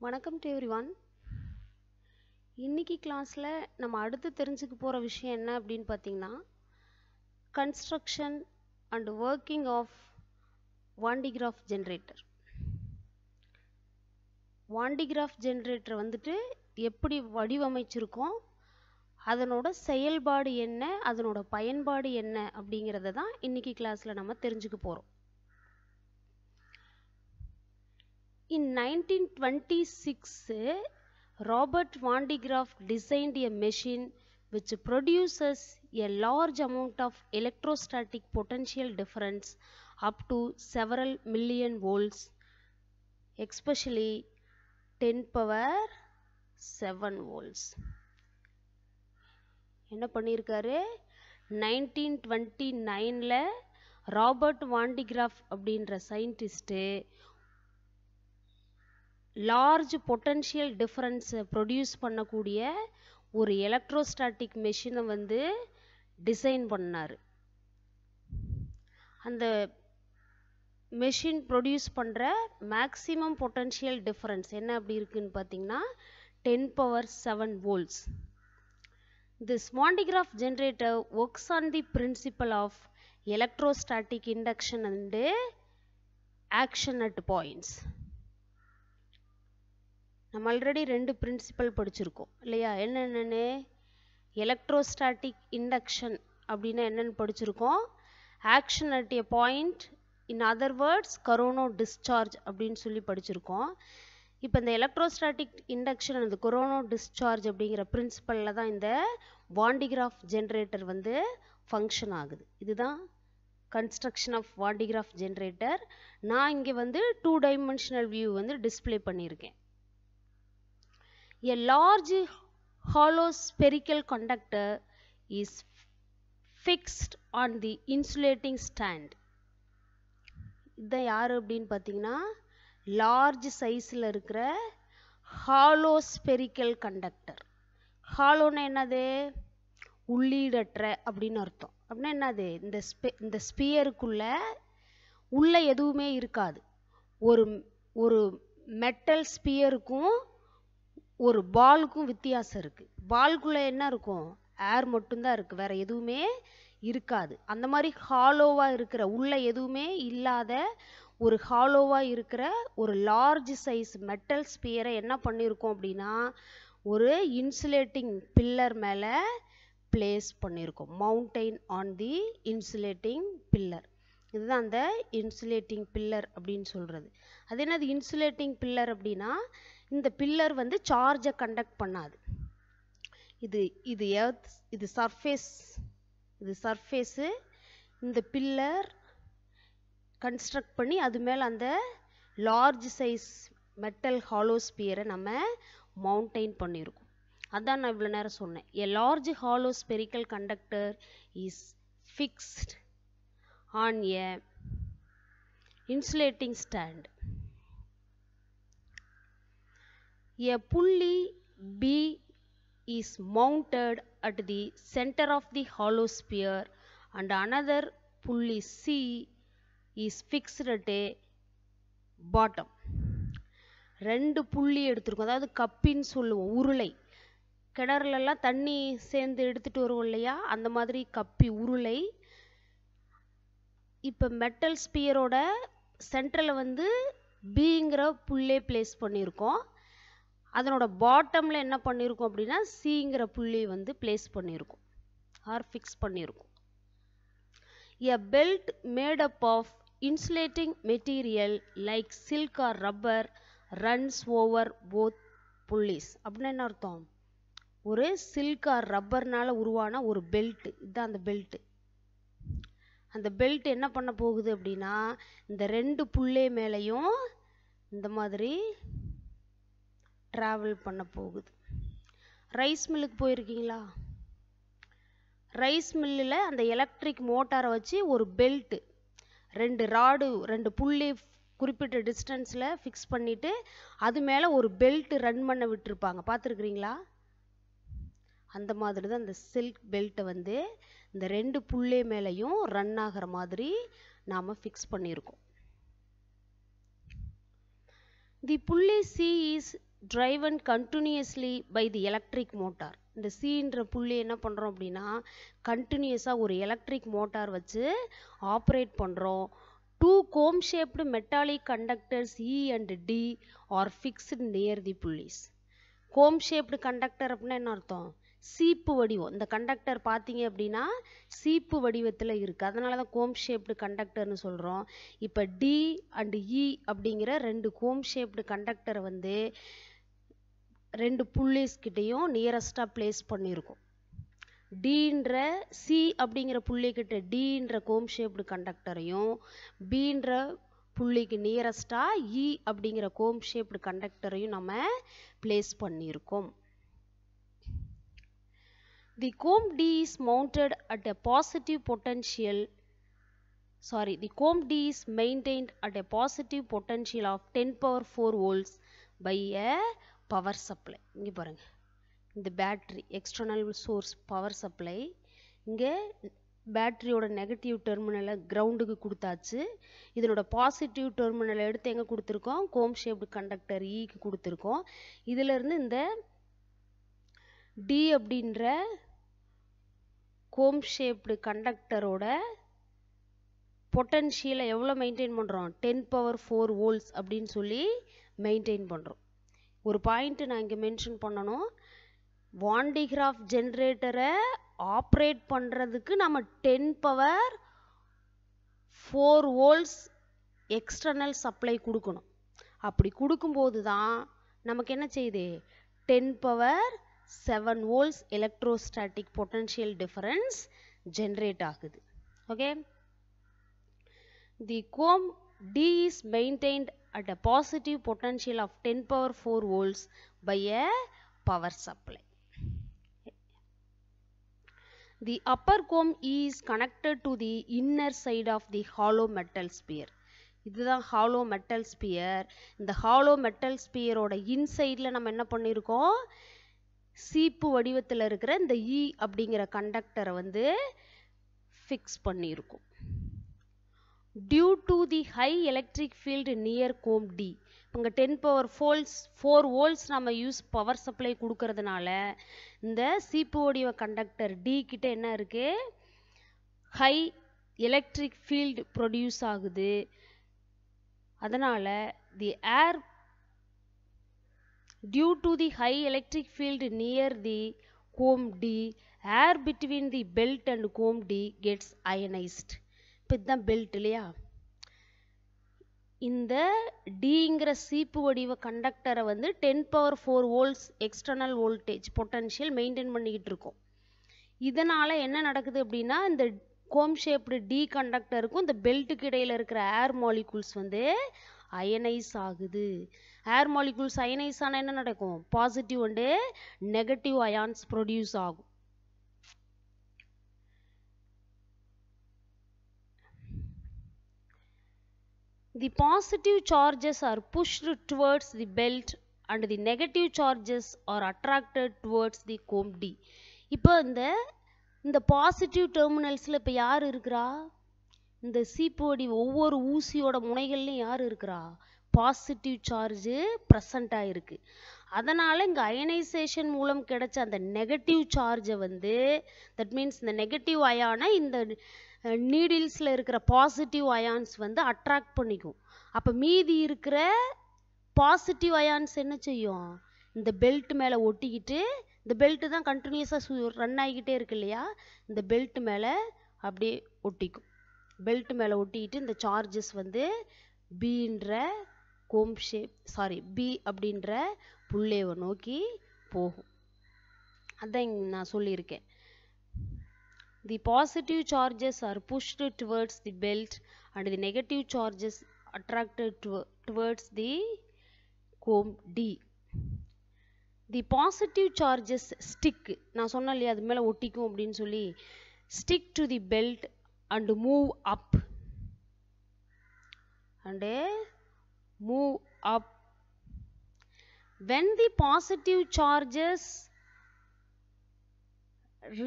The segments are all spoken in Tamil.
வணக்கம் டு எவ்ரிவன். இன்னைக்கு கிளாஸில் நம்ம அடுத்து தெரிஞ்சுக்க போகிற விஷயம் என்ன அப்படின்னு பார்த்தீங்கன்னா, construction and working of Van de Graaff generator. Van de Graaff generator வந்துட்டு எப்படி வடிவமைச்சிருக்கோம், அதனோட செயல்பாடு என்ன, அதனோட பயன்பாடு என்ன அப்படிங்கிறத தான் இன்னைக்கு கிளாஸில் நம்ம தெரிஞ்சுக்க போகிறோம். In 1926, Robert Van de Graaff designed a machine which produces a large amount of electrostatic potential difference up to several million volts, especially 10⁻⁷ volts. என்ன பண்ணியிருக்காரு? 1929ல் ராபர்ட் வான் டி கிராஃப் அப்படின்ற சயின்டிஸ்ட்டு லார்ஜ் பொட்டன்ஷியல் டிஃபரன்ஸை ப்ரொடியூஸ் பண்ணக்கூடிய ஒரு எலக்ட்ரோஸ்டாட்டிக் மெஷினை வந்து டிசைன் பண்ணார். அந்த மெஷின் ப்ரொடியூஸ் பண்ணுற மேக்ஸிமம் பொட்டன்ஷியல் டிஃபரன்ஸ் என்ன அப்படி இருக்குன்னு பார்த்தீங்கன்னா 10⁻⁷ volts. This Van de Graaff generator works on the principle of electrostatic induction and action at points. நம்ம ஆல்ரெடி 2 பிரின்சிபல் படிச்சிருக்கோம் இல்லையா? என்னென்னு எலக்ட்ரோஸ்டாட்டிக் இண்டக்ஷன் அப்படின்னா என்னென்னு படிச்சிருக்கோம், action at a point, in other words corona discharge அப்படின்னு சொல்லி படிச்சிருக்கோம். இப்போ இந்த எலக்ட்ரோஸ்டாட்டிக் இண்டக்ஷன் அந்த கொரோனோ டிஸ்சார்ஜ் அப்படிங்கிற பிரின்சிபலில் தான் இந்த வான் டி கிராஃப் ஜென்ரேட்டர் வந்து ஃபங்க்ஷன் ஆகுது. இதுதான் construction of Van de Graaff generator. நான் இங்கே வந்து 2 டைமென்ஷனல் வியூ வந்து டிஸ்பிளே பண்ணியிருக்கேன். A large hollow spherical conductor is fixed on the insulating stand. இது யார் அப்படின்னு பார்த்தீங்கன்னா, லார்ஜ் சைஸில் இருக்கிற ஹாலோ ஸ்பெரிக்கல் கண்டக்டர். ஹாலோன்னா என்னது? உள்ளீடற்ற அப்படின்னு அர்த்தம். அப்படின்னா என்னது? இந்த ஸ்பியருக்குள்ள உள்ள எதுவுமே இருக்காது. ஒரு மெட்டல் ஸ்பியருக்கும் ஒரு பாலுக்கும் வித்தியாசம் இருக்குது. பால்குள்ளே என்ன இருக்கும்? ஏர் மட்டும்தான் இருக்குது, வேறு எதுவுமே இருக்காது. அந்த மாதிரி ஹாலோவாக இருக்கிற, உள்ள எதுவுமே இல்லாத ஒரு ஹாலோவாக இருக்கிற ஒரு லார்ஜ் சைஸ் மெட்டல் ஸ்பியரை என்ன பண்ணியிருக்கோம் அப்படின்னா, ஒரு இன்சுலேட்டிங் பில்லர் மேலே பிளேஸ் பண்ணியிருக்கோம். Mountain on the insulating pillar. இதுதான் அந்த இன்சுலேட்டிங் பில்லர் அப்படின்னு சொல்கிறது. அது என்னது இன்சுலேட்டிங் பில்லர் அப்படின்னா, இந்த பில்லர் வந்து சார்ஜை கண்டக்ட் பண்ணாது. இது எர்த், இது சர்ஃபேஸு. இந்த பில்லர் கன்ஸ்ட்ரக்ட் பண்ணி அது மேலே அந்த லார்ஜ் சைஸ் மெட்டல் ஹாலோ ஸ்பியரை நம்ம மவுண்டைன் பண்ணியிருக்கோம். அதான் நான் இவ்வளோ நேரம் சொன்னேன். A large hollow spherical conductor is fixed on a insulating stand. A pulley B is mounted at the center of the hollow sphere and another pulley C is fixed at a bottom. 2 புள்ளி எடுத்துருக்கோம். அதாவது கப்பின்னு சொல்லுவோம், உருளை. கிணறுலலாம் தண்ணி சேர்ந்து எடுத்துகிட்டு வருவோம் இல்லையா, அந்த மாதிரி கப்பி உருளை. இப்போ மெட்டல் ஸ்பியரோட சென்டரில் வந்து பிங்கிற புள்ளியை பிளேஸ் பண்ணியிருக்கோம். அதனோட பாட்டமில் என்ன பண்ணியிருக்கோம் அப்படின்னா சிங்கிற புள்ளி வந்து பிளேஸ் பண்ணியிருக்கோம் ஆர் ஃபிக்ஸ் பண்ணியிருக்கோம். A belt made up of insulating material like silk or rubber runs over both pulleys. அப்படின்னா என்ன அர்த்தம்? ஒரு சில்க் ஆர் ரப்பர்னால உருவான ஒரு பெல்ட். இதுதான் அந்த பெல்ட். அந்த பெல்ட் என்ன பண்ண போகுது அப்படின்னா, இந்த 2 புள்ளி மேலேயும் இந்த மாதிரி ட்ராவல் பண்ண போகுது. ரைஸ் மில்லுக்கு போயிருக்கீங்களா? ரைஸ் மில்லில் அந்த எலக்ட்ரிக் மோட்டாரை வச்சு ஒரு பெல்ட்டு 2 புள்ளி குறிப்பிட்ட டிஸ்டன்ஸில் ஃபிக்ஸ் பண்ணிவிட்டு அது மேலே ஒரு பெல்ட்டு ரன் பண்ண விட்டுருப்பாங்க, பார்த்துருக்குறீங்களா? அந்த மாதிரி தான் இந்த சில்க் பெல்ட்டை வந்து இந்த 2 புள்ளி மேலேயும் ரன் ஆகிற மாதிரி நாம் ஃபிக்ஸ் பண்ணியிருக்கோம். The pulley C is driven continuously by the electric motor. இந்த Cன்ற புள்ளி என்ன பண்ணுறோம் அப்படின்னா கண்டினியூஸாக ஒரு எலக்ட்ரிக் மோட்டார் வச்சு ஆப்ரேட் பண்ணுறோம். Two comb shaped metallic conductors E and D are fixed near the pulleys. Comb shaped conductor அப்படின்னா என்ன அர்த்தம்? சீப்பு வடிவம். இந்த கண்டக்டர் பார்த்தீங்க அப்படின்னா சீப்பு வடிவத்தில் இருக்குது, அதனால தான் கோம் ஷேப்டு கண்டக்டர்னு சொல்கிறோம். இப்போ டி அண்ட் இ அப்படிங்கிற ரெண்டு கோம் ஷேப்டு கண்டக்டரை வந்து ரெண்டு புள்ளிஸ் கிட்டையும் நியரஸ்டாக பிளேஸ் பண்ணியிருக்கோம். டின்ற சி அப்படிங்கிற புள்ளிக்கிட்ட டின்ற கோம் ஷேப்டு கண்டக்டரையும் பின்ற புள்ளிக்கு நியரஸ்டாக இ அப்படிங்கிற கோம் ஷேப்டு கண்டக்டரையும் நம்ம பிளேஸ் பண்ணியிருக்கோம். The comb D is mounted at a positive potential. The comb D is maintained at a positive potential of 10 power 4 volts by a power supply. இங்கே பாருங்க, இந்த battery external source power supply, இங்கே பேட்டரியோட நெகட்டிவ் டெர்மினலை கிரவுண்டுக்கு கொடுத்தாச்சு. இதனோட பாசிட்டிவ் டெர்மினலை எடுத்து எங்கே கொடுத்துருக்கோம்? கோம் ஷேப்டு கண்டக்டர் ஈக்கு கொடுத்துருக்கோம். இதிலிருந்து இந்த டி அப்படின்ற கோம் ஷேப்டு கண்டக்டரோட பொட்டன்ஷியலை எவ்வளோ மெயின்டைன் பண்ணுறோம்? 10 பவர் 4 வோல்ட்ஸ் அப்படின்னு சொல்லி மெயின்டைன் பண்ணுறோம். ஒரு பாயிண்ட்டு நான் இங்கே மென்ஷன் பண்ணணும், வான் டி கிராஃப் ஜென்ரேட்டரை ஆப்ரேட் பண்ணுறதுக்கு நம்ம 10 பவர் 4 வோல்ட்ஸ் எக்ஸ்டர்னல் சப்ளை கொடுக்கணும். அப்படி கொடுக்கும்போது தான் நமக்கு என்ன செய்யுது? 10 power 7 volts electrostatic potential difference generate ஆகுது. Okay, the comb D is maintained at a positive potential of 10 power 4 volts by a power supply. The upper comb E is connected to the inner side of the hollow metal sphere. இதுதான் ஹாலோ மெட்டல் ஸ்பியர். இந்த ஹாலோ மெட்டல் ஸ்பியரோட இன்சைடில் நம்ம என்ன பண்ணியிருக்கோம்? சீப்பு வடிவத்தில் இருக்கிற இந்த இ அப்படிங்கிற கண்டக்டரை வந்து ஃபிக்ஸ் பண்ணியிருக்கும். Due to the high electric field near comb டி, இங்கே 10 பவர் 4 வோல்ட்ஸ் நம்ம பவர் சப்ளை கொடுக்கறதுனால இந்த சீப்பு வடிவ கண்டக்டர் டி கிட்ட என்ன இருக்கு? ஹை எலக்ட்ரிக் ஃபீல்டு ப்ரொடியூஸ் ஆகுது. அதனால தி ஏர் due to the high electric field near the comb D, air between the belt and comb D gets ionized. இப்போ இதுதான் பெல்ட் இல்லையா? இந்த டிங்கிற சீப்பு வடிவ கண்டக்டரை வந்து 10 power 4 volts external voltage potential maintain பண்ணிக்கிட்டு இருக்கோம். இதனால் என்ன நடக்குது அப்படின்னா இந்த கோம் ஷேப்டு டி கண்டக்டருக்கும் இந்த பெல்ட்டுக்கு இடையில் இருக்கிற ஏர் மாலிகூல்ஸ் வந்து அயனைஸ் ஆகுது. ஏர் மாலிகூல்ஸ் அயனைஸ் ஆனால் என்ன நடக்கும்? Positive and negative ions produce ஆகும். The positive charges are pushed towards the belt and the negative charges are attracted towards the comb D. இப்போ இந்த பாசிட்டிவ் டெர்மினல்ஸில் இப்போ யார் இருக்கிறா? இந்த சீப்போடி ஒவ்வொரு ஊசியோட முனைகள்லையும் யார் இருக்கிறா? பாசிட்டிவ் சார்ஜு ப்ரெசண்ட்டாக இருக்குது. அதனால் இங்கே அயனைசேஷன் மூலம் கிடைச்ச அந்த நெகட்டிவ் சார்ஜை வந்து, தட் மீன்ஸ் இந்த நெகட்டிவ் அயானை இந்த நீடில்ஸில் இருக்கிற பாசிட்டிவ் அயான்ஸ் வந்து அட்ராக்ட் பண்ணிக்கும். அப்போ மீதி இருக்கிற பாசிட்டிவ் அயான்ஸ் என்ன செய்யும்? இந்த பெல்ட் மேலே ஒட்டிக்கிட்டு, இந்த பெல்ட்டு தான் கண்டினியூஸாக ரன் ஆகிக்கிட்டே இருக்கு இல்லையா, இந்த பெல்ட் மேலே அப்படியே ஒட்டிக்கும். பெல்ட் மேலே ஒட்டிக்கிட்டு இந்த சார்ஜஸ் வந்து பீன்ற பி அப்படின்ற புள்ளையை நோக்கி போகும். அதான் நான் சொல்லியிருக்கேன். The positive charges are pushed towards the belt and the negative charges attracted towards the comb D. The positive charges stick, நான் சொன்னேன் இல்லையா அது மேலே ஒட்டிக்கும் அப்படின்னு சொல்லி, stick to the belt and move up when the positive charges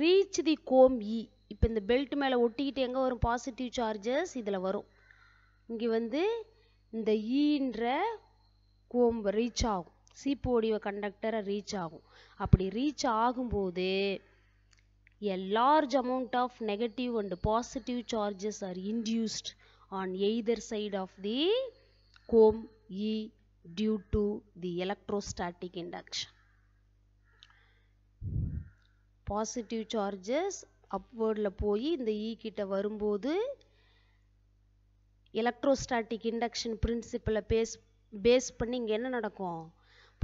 reach the comb E. இப்போ இந்த பெல்ட் மேலே ஒட்டிக்கிட்டு எங்கே வரும்? பாசிட்டிவ் சார்ஜஸ் இதில் வரும். இங்கே வந்து இந்த ஈன்ற கோம்பு ரீச் ஆகும், சீப்பு வடிவ கண்டக்டரை ரீச் ஆகும். அப்படி ரீச் ஆகும்போது a large amount of negative and positive charges are induced on either side of the comb E due to the electrostatic induction. Positive charges upwardல போய் இந்த E கிட்ட வரும்போது electrostatic induction principle பேஸ் பண்ணி இங்க என்ன நடக்கும்?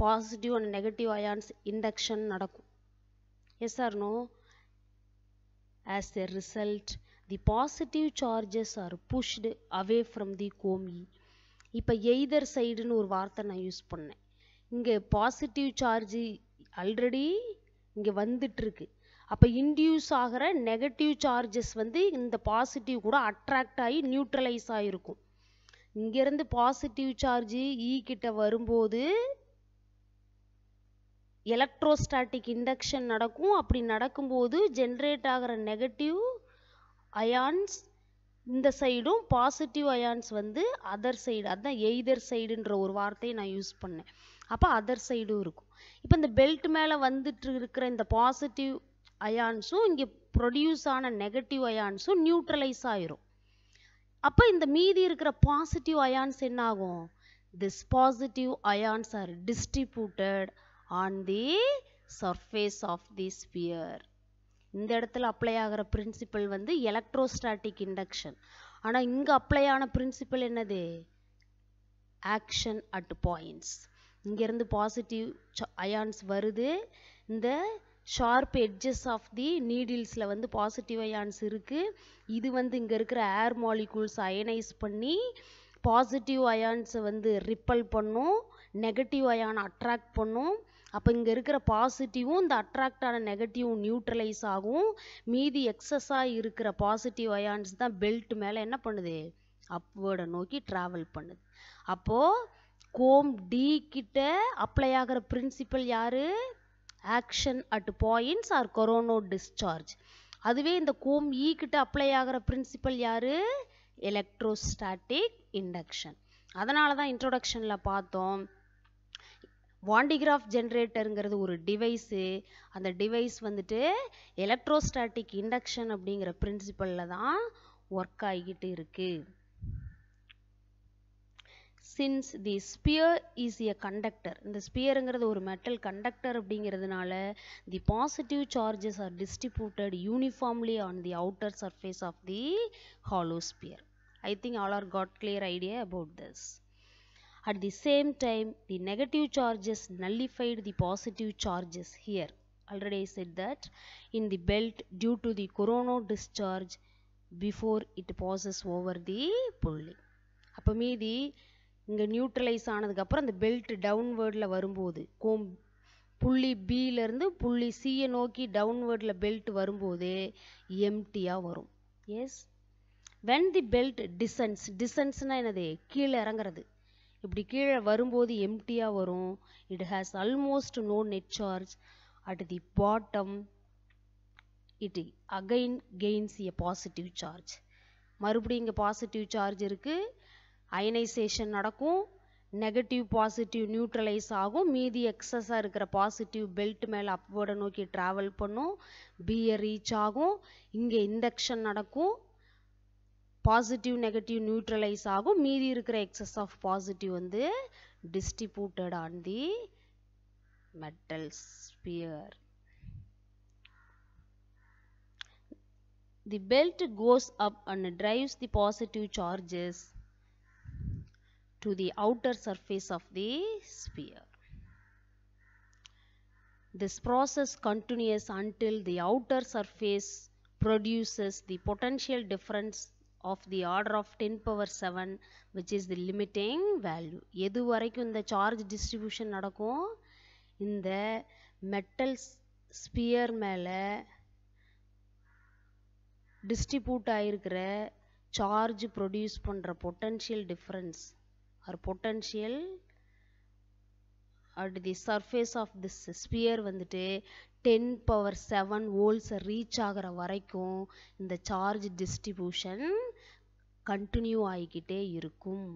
Positive and negative ions induction நடக்கும். Yes or no? As a result, the positive charges are pushed away from the comb E. இப்போ either sideன்னு ஒரு வார்த்தை நான் யூஸ் பண்ணேன். இங்கே பாசிட்டிவ் சார்ஜ் ஆல்ரெடி இங்கே வந்துட்டு இருக்கு. அப்போ இன்டியூஸ் ஆகிற நெகட்டிவ் சார்ஜஸ் வந்து இந்த பாசிட்டிவ் கூட அட்ராக்ட் ஆகி நியூட்ரலைஸ் ஆகிருக்கும். இங்கேருந்து பாசிட்டிவ் சார்ஜ் E கிட்ட வரும்போது எலக்ட்ரோஸ்டாட்டிக் இண்டக்ஷன் நடக்கும். அப்படி நடக்கும்போது ஜென்ரேட் ஆகிற நெகட்டிவ் அயான்ஸ் இந்த சைடும், பாசிட்டிவ் அயான்ஸ் வந்து அதர் சைடு. அதுதான் எய்தர் சைடுன்ற ஒரு வார்த்தையை நான் யூஸ் பண்ணேன். அப்போ அதர் சைடும் இருக்கும். இப்போ இந்த பெல்ட் மேலே வந்துட்டு இருக்கிற இந்த பாசிட்டிவ் அயான்ஸும் இங்கே ப்ரொடியூஸ் ஆன நெகட்டிவ் அயான்ஸும் நியூட்ரலைஸ் ஆயிரும். அப்போ இந்த மீதி இருக்கிற பாசிட்டிவ் அயான்ஸ் என்ன ஆகும்? This positive ions are distributed on the surface of the sphere. இந்த இடத்துல அப்ளை ஆகிற பிரின்சிபல் வந்து எலக்ட்ரோஸ்டாட்டிக் இண்டக்ஷன். ஆனால் இங்கே அப்ளை ஆன பிரின்சிபல் என்னது? Action at points. இங்கேருந்து பாசிட்டிவ் அயான்ஸ் வருது. இந்த ஷார்ப் எட்ஜஸ் ஆஃப் தி நீடில்ஸில் வந்து பாசிட்டிவ் அயான்ஸ் இருக்குது. இது வந்து இங்கே இருக்கிற ஏர் மாலிகூல்ஸ் அயனைஸ் பண்ணி பாசிட்டிவ் அயான்ஸை வந்து ரிப்பல் பண்ணும், நெகட்டிவ் அயான் அட்ராக்ட் பண்ணும். அப்போ இங்கே இருக்கிற பாசிட்டிவும் இந்த அட்ராக்டான நெகட்டிவும் நியூட்ரலைஸ் ஆகும். மீதி எக்ஸஸாக இருக்கிற பாசிட்டிவ் அயான்ஸ் தான் பெல்ட் மேலே என்ன பண்ணுது? அப்வேர்டை நோக்கி ட்ராவல் பண்ணுது. அப்போது கோம் டி கிட்ட அப்ளை ஆகிற பிரின்சிபல் யாரு? Action at points or corona discharge. அதுவே இந்த கோம் இ கிட்ட அப்ளை ஆகிற பிரின்சிபல் யாரு? Electrostatic induction. அதனால தான் இன்ட்ரோடக்ஷனில் பார்த்தோம், வாண்டிகிராஃப் ஜென்ரேட்டருங்கிறது ஒரு டிவைஸு. அந்த டிவைஸ் வந்துட்டு எலக்ட்ரோஸ்டாட்டிக் இண்டக்ஷன் அப்படிங்கிற பிரின்சிபலில் தான் ஒர்க் ஆகிக்கிட்டு இருக்கு. Since the sphere is a conductor, இந்த ஸ்பியருங்கிறது ஒரு மெட்டல் கண்டக்டர் அப்படிங்கிறதுனால the positive charges are distributed uniformly on the outer surface of the hollow sphere. I think all are got clear idea about this. At the same time, the negative charges nullified the positive charges here. Already I said that in the belt due to the coronal discharge before it passes over the pulley. அப்போ மீதி இங்கே நியூட்ரலைஸ் ஆனதுக்கப்புறம் அந்த பெல்ட் டவுன்வேர்டில் வரும்போது புள்ளி பியிலேருந்து புள்ளி சியை நோக்கி டவுன்வேர்டில் பெல்ட் வரும்போது எம்டியாக வரும். Yes, when the belt descends, descensனா என்னது? கீழே இறங்குறது. இப்படி கீழே வரும்போது எம்டியாக வரும். it has almost no net charge. at the bottom it again gains a positive charge. மறுபடியும் இங்கே பாசிட்டிவ் சார்ஜ் இருக்குது, அயனைசேஷன் நடக்கும், நெகட்டிவ் பாசிட்டிவ் நியூட்ரலைஸ் ஆகும். மீதி எக்ஸஸாக இருக்கிற பாசிட்டிவ் பெல்ட் மேலே அப்வேர்டை நோக்கி ட்ராவல் பண்ணும், பியை ரீச் ஆகும். இங்கே இண்டக்ஷன் நடக்கும், பாசிட்டிவ் நெகட்டிவ் நியூட்ரலைஸ் ஆகும். மீதி இருக்கிற எக்ஸஸ் ஆஃப் பாசிட்டிவ் வந்து distributed on the metal sphere. The belt goes up and drives the positive charges to the outer surface of the sphere. This process continues until the outer surface produces the potential difference of the order of 10 power 7 which is the limiting value. எது வரைக்கும் இந்த சார்ஜ் டிஸ்ட்ரிபியூஷன் நடக்கும்? இந்த மெட்டல் ஸ்பியர் மேலே டிஸ்ட்ரிபியூட் ஆகிருக்கிற சார்ஜ் ப்ரொடியூஸ் பண்ணுற potential difference or potential at the surface of this sphere வந்துட்டு 10 power 7 volts ரீச் ஆகிற வரைக்கும் இந்த சார்ஜ் டிஸ்ட்ரிபியூஷன் கண்டினியூ ஆகிக்கிட்டே இருக்கும்.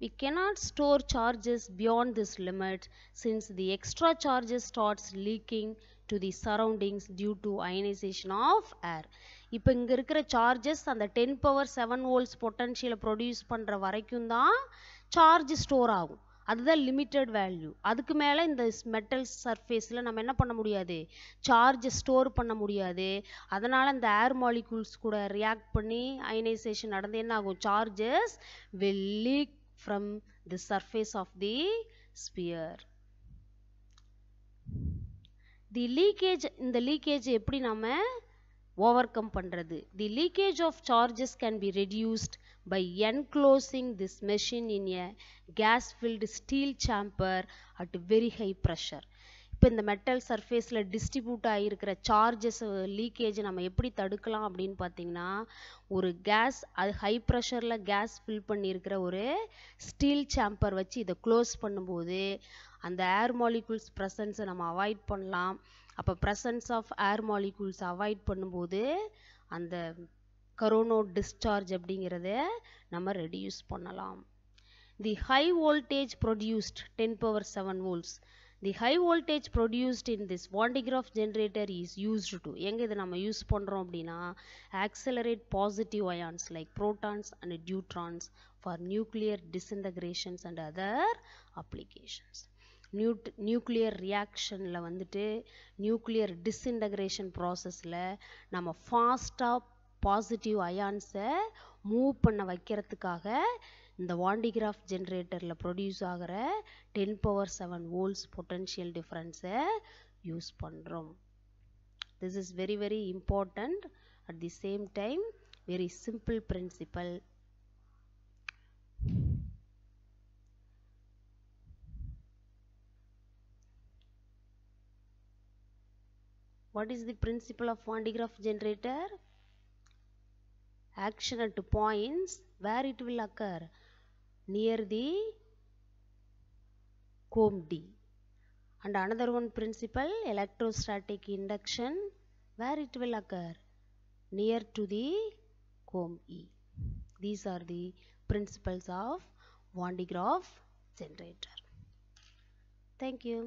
We cannot store charges beyond this limit since the extra charges starts leaking to the surroundings due to ionization of air. இப்போ இங்கே இருக்கிற சார்ஜஸ் அந்த 10⁻7 volts பொட்டன்ஷியலை ப்ரொடியூஸ் பண்ணுற வரைக்கும் தான் சார்ஜ் ஸ்டோர் ஆகும். அதுதான் லிமிட்டட் வேல்யூ. அதுக்கு மேலே இந்த மெட்டல் சர்ஃபேஸில் நம்ம என்ன பண்ண முடியாது, சார்ஜ் ஸ்டோர் பண்ண முடியாது. அதனால் இந்த ஏர் மாலிகூல்ஸ் கூட ரியாக்ட் பண்ணி அயனைசேஷன் நடந்து என்ன ஆகும், charges will leak from the surface of the sphere. The leakage, இந்த leakage எப்படி நாம overcome பண்றது? The leakage of charges can be reduced by enclosing this machine in a gas filled steel chamber at very high pressure. இப்போ இந்த மெட்டல் சர்ஃபேஸில் டிஸ்ட்ரிபியூட் ஆகியிருக்கிற சார்ஜஸ் லீக்கேஜ் நம்ம எப்படி தடுக்கலாம் அப்படின்னு பார்த்தீங்கன்னா, ஒரு கேஸ் அது ஹை ப்ரெஷரில் கேஸ் ஃபில் பண்ணியிருக்கிற ஒரு ஸ்டீல் சாம்பர் வச்சு இதை க்ளோஸ் பண்ணும்போது அந்த ஏர் மாலிகூல்ஸ் ப்ரெசன்ஸை நம்ம அவாய்ட் பண்ணலாம். அப்போ presence of air molecules avoid பண்ணும்போது அந்த கரோனோ டிஸ்சார்ஜ் அப்படிங்கிறத நம்ம ரெடியூஸ் பண்ணலாம். The high voltage produced 10⁻7 volts. The high voltage produced in this Van de Graaff generator is used to, எங்கே இதை நம்ம யூஸ் பண்ணுறோம் அப்படின்னா, accelerate positive ions like protons and neutrons for nuclear disintegrations and other applications. Nuclear ரியாக்ஷனில் வந்துட்டு நியூக்ளியர் டிஸ்இன்டகிரேஷன் ப்ராசஸில் நம்ம ஃபாஸ்ட்டாக பாசிட்டிவ் அயான்ஸை மூவ் பண்ண வைக்கிறதுக்காக இந்த வான் டி கிராஃப் ஜென்ரேட்டரில் ப்ரொடியூஸ் ஆகிற 10⁻7 volts பொட்டன்ஷியல் டிஃப்ரென்ஸை யூஸ் பண்ணுறோம். This is very very important, at the same time very simple principle. What is the principle of Van de Graaff generator? Action at points where it will occur near the comb D. And another one principle, electrostatic induction, where it will occur near to the comb E. These are the principles of Van de Graaff generator. Thank you.